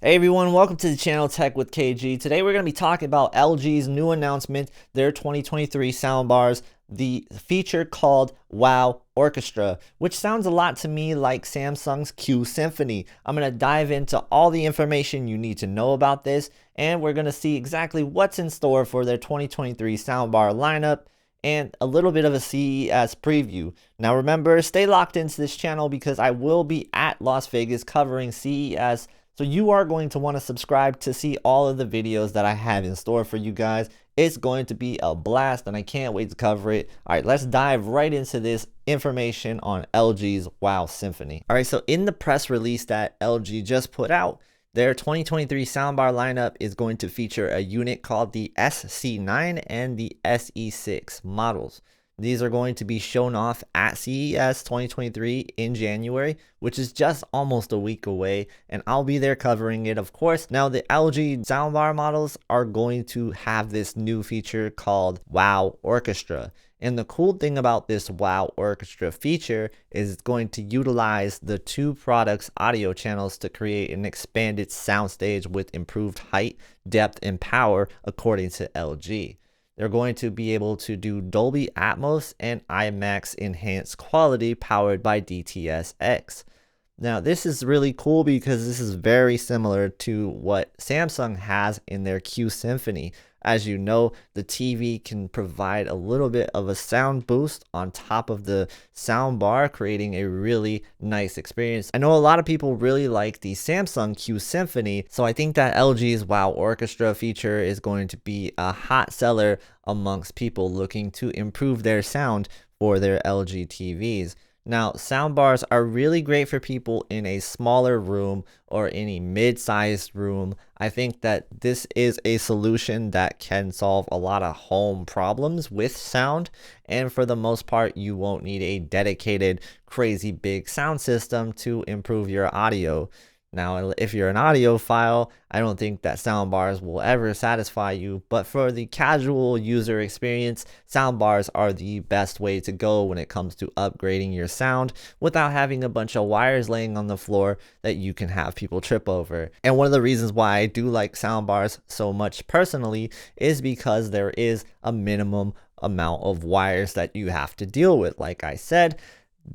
Hey everyone, welcome to the channel Tech with KG. Today we're going to be talking about LG's new announcement, their 2023 soundbars, the feature called WOW Orchestra, which sounds a lot to me like Samsung's Q Symphony. I'm going to dive into all the information you need to know about this, and we're going to see exactly what's in store for their 2023 soundbar lineup and a little bit of a CES preview. Now remember, stay locked into this channel because I will be at Las Vegas covering CES. So you are going to want to subscribe to see all of the videos that I have in store for you guys. It's going to be a blast and I can't wait to cover it. All right, let's dive right into this information on LG's WOW Symphony. All right, so in the press release that LG just put out, their 2023 soundbar lineup is going to feature a unit called the SC9 and the SE6 models. These are going to be shown off at CES 2023 in January, which is just almost a week away, and I'll be there covering it, of course. Now, the LG soundbar models are going to have this new feature called WOW Orchestra. And the cool thing about this WOW Orchestra feature is it's going to utilize the two products' audio channels to create an expanded soundstage with improved height, depth, and power, according to LG. They're going to be able to do Dolby Atmos and IMAX enhanced quality powered by DTS-X. Now, this is really cool because this is very similar to what Samsung has in their Q Symphony. As you know, the TV can provide a little bit of a sound boost on top of the sound bar, creating a really nice experience. I know a lot of people really like the Samsung Q Symphony, so I think that LG's WOW Orchestra feature is going to be a hot seller amongst people looking to improve their sound for their LG TVs. Now, soundbars are really great for people in a smaller room or in a mid-sized room. I think that this is a solution that can solve a lot of home problems with sound, and for the most part, you won't need a dedicated, crazy big sound system to improve your audio. Now, if you're an audiophile, I don't think that soundbars will ever satisfy you, but for the casual user experience, soundbars are the best way to go when it comes to upgrading your sound without having a bunch of wires laying on the floor that you can have people trip over. And one of the reasons why I do like soundbars so much personally is because there is a minimum amount of wires that you have to deal with, like I said.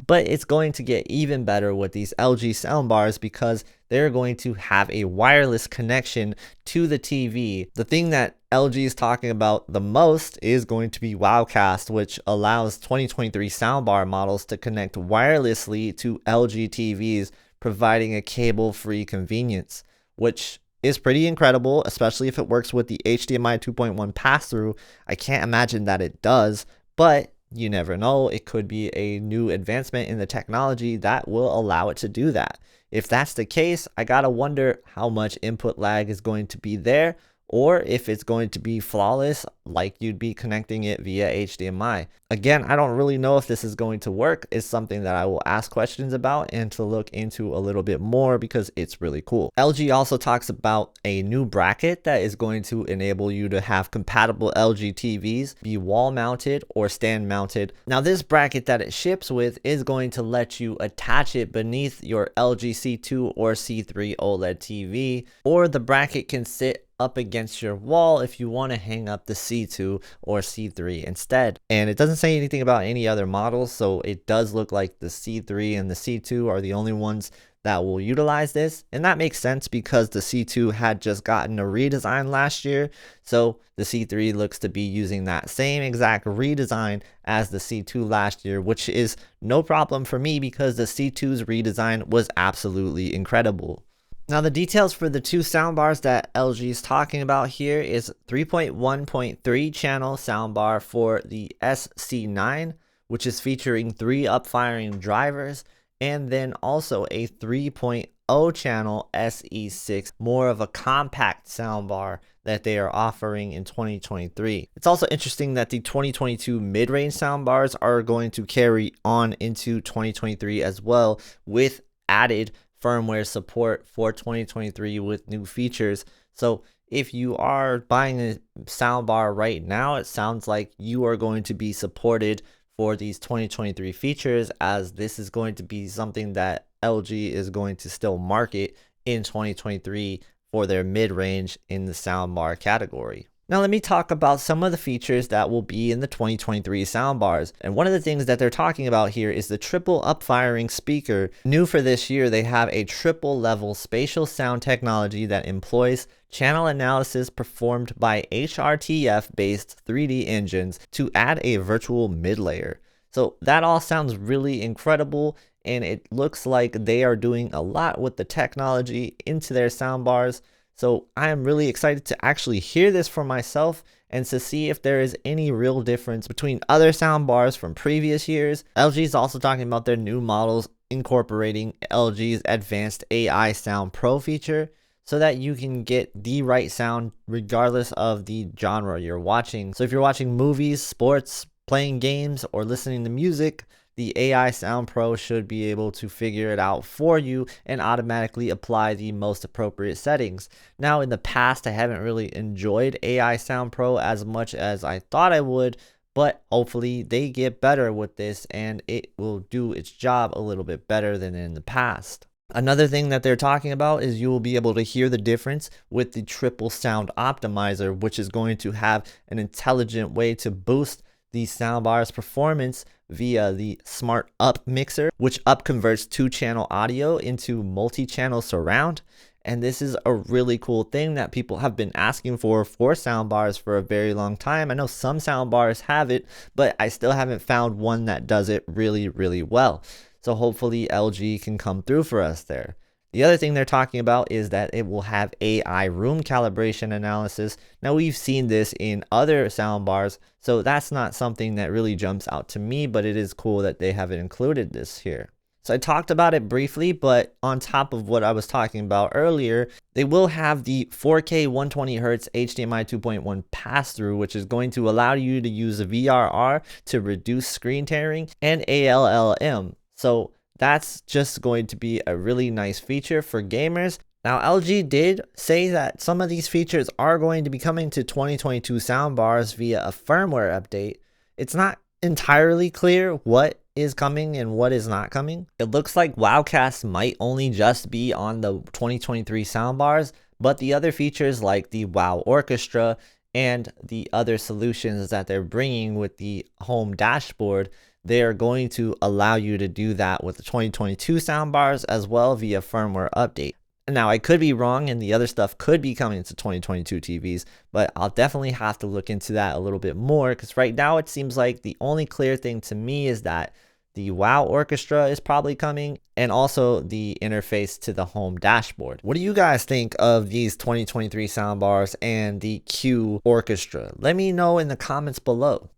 But it's going to get even better with these LG soundbars because they're going to have a wireless connection to the TV. The thing that LG is talking about the most is going to be WOWcast, which allows 2023 soundbar models to connect wirelessly to LG TVs, providing a cable-free convenience, which is pretty incredible, especially if it works with the HDMI 2.1 pass-through. I can't imagine that it does, but you never know. It could be a new advancement in the technology that will allow it to do that. If that's the case, I gotta wonder how much input lag is going to be there, or if it's going to be flawless like you'd be connecting it via HDMI. Again, I don't really know if this is going to work. It's something that I will ask questions about and to look into a little bit more because it's really cool. LG also talks about a new bracket that is going to enable you to have compatible LG TVs be wall mounted or stand mounted. Now, this bracket that it ships with is going to let you attach it beneath your LG C2 or C3 OLED TV, or the bracket can sit up against your wall if you want to hang up the C2 or C3 instead. And it doesn't say anything about any other models, so it does look like the C3 and the C2 are the only ones that will utilize this. And that makes sense because the C2 had just gotten a redesign last year, so the C3 looks to be using that same exact redesign as the C2 last year, which is no problem for me because the C2's redesign was absolutely incredible. Now, the details for the two soundbars that LG is talking about here is 3.1.3 channel soundbar for the SC9, which is featuring 3 upfiring drivers, and then also a 3.0 channel SE6, more of a compact soundbar that they are offering in 2023. It's also interesting that the 2022 mid-range soundbars are going to carry on into 2023 as well, with added firmware support for 2023 with new features. So if you are buying a soundbar right now, it sounds like you are going to be supported for these 2023 features, as this is going to be something that LG is going to still market in 2023 for their mid-range in the soundbar category. Now let me talk about some of the features that will be in the 2023 soundbars. And one of the things that they're talking about here is the triple up-firing speaker. New for this year, they have a triple level spatial sound technology that employs channel analysis performed by HRTF based 3D engines to add a virtual mid layer. So that all sounds really incredible, and it looks like they are doing a lot with the technology into their soundbars. So I am really excited to actually hear this for myself and to see if there is any real difference between other soundbars from previous years. LG is also talking about their new models incorporating LG's advanced AI Sound Pro feature so that you can get the right sound regardless of the genre you're watching. So if you're watching movies, sports, playing games, or listening to music, the AI Sound Pro should be able to figure it out for you and automatically apply the most appropriate settings. Now, in the past, I haven't really enjoyed AI Sound Pro as much as I thought I would, but hopefully they get better with this and it will do its job a little bit better than in the past. Another thing that they're talking about is you will be able to hear the difference with the triple sound optimizer, which is going to have an intelligent way to boost the soundbar's performance via the smart up mixer, which up converts 2-channel audio into multi-channel surround. And this is a really cool thing that people have been asking for soundbars for a very long time. I know some soundbars have it, but I still haven't found one that does it really, really well. So hopefully LG can come through for us there. The other thing they're talking about is that it will have AI room calibration analysis. Now we've seen this in other soundbars, so that's not something that really jumps out to me, but it is cool that they haven't included this here. So I talked about it briefly, but on top of what I was talking about earlier, they will have the 4K 120Hz HDMI 2.1 pass-through, which is going to allow you to use VRR to reduce screen tearing and ALLM. So that's just going to be a really nice feature for gamers. Now, LG did say that some of these features are going to be coming to 2022 soundbars via a firmware update. It's not entirely clear what is coming and what is not coming. It looks like WOWcast might only just be on the 2023 soundbars, but the other features like the WOW Orchestra and the other solutions that they're bringing with the home dashboard, they are going to allow you to do that with the 2022 soundbars as well via firmware update. Now, I could be wrong and the other stuff could be coming to 2022 TVs, but I'll definitely have to look into that a little bit more, because right now it seems like the only clear thing to me is that the WOW Orchestra is probably coming, and also the interface to the home dashboard. What do you guys think of these 2023 soundbars and the Q Orchestra? Let me know in the comments below.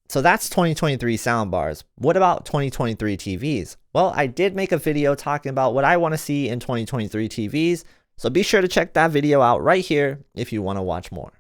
So that's 2023 soundbars. What about 2023 TVs? Well, I did make a video talking about what I want to see in 2023 TVs, so be sure to check that video out right here if you want to watch more.